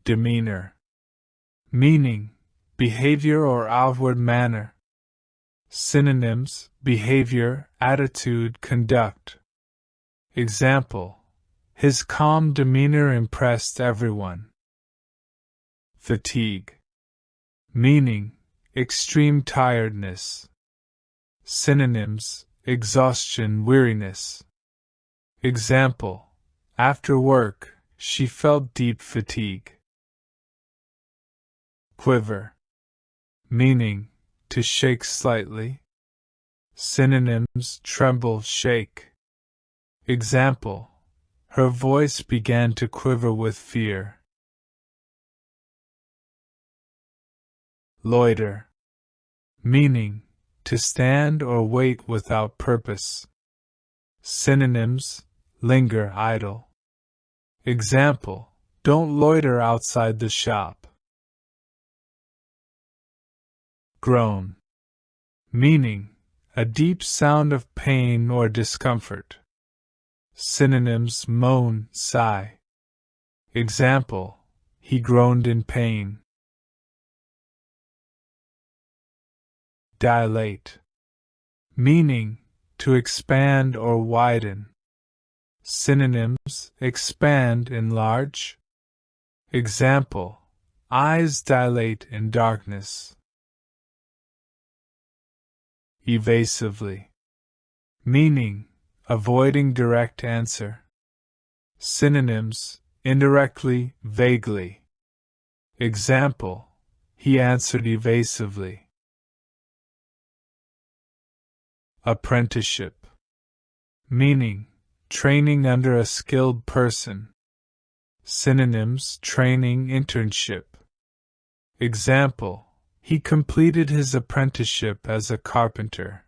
demeanor. Meaning, behavior or outward manner. Synonyms, behavior, attitude, conduct. Example, his calm demeanor impressed everyone. Fatigue. Meaning, extreme tiredness. Synonyms, exhaustion, weariness. Example, after work, she felt deep fatigue. Quiver. Meaning, to shake slightly. Synonyms, tremble, shake. Example, her voice began to quiver with fear. Loiter. Meaning, to stand or wait without purpose. Synonyms, linger, idle. Example, don't loiter outside the shop. Groan. Meaning, a deep sound of pain or discomfort. Synonyms, moan, sigh. Example, he groaned in pain. Dilate. Meaning, to expand or widen. Synonyms, expand, enlarge. Example, eyes dilate in darkness. Evasively. Meaning, avoiding direct answer. Synonyms, indirectly, vaguely. Example, he answered evasively. Apprenticeship. Meaning, training under a skilled person. Synonyms, training, internship. Example, he completed his apprenticeship as a carpenter.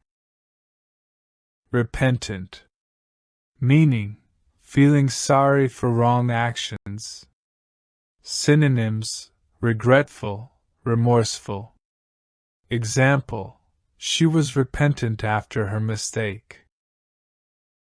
Repentant. Meaning, feeling sorry for wrong actions. Synonyms, regretful, remorseful. Example, she was repentant after her mistake.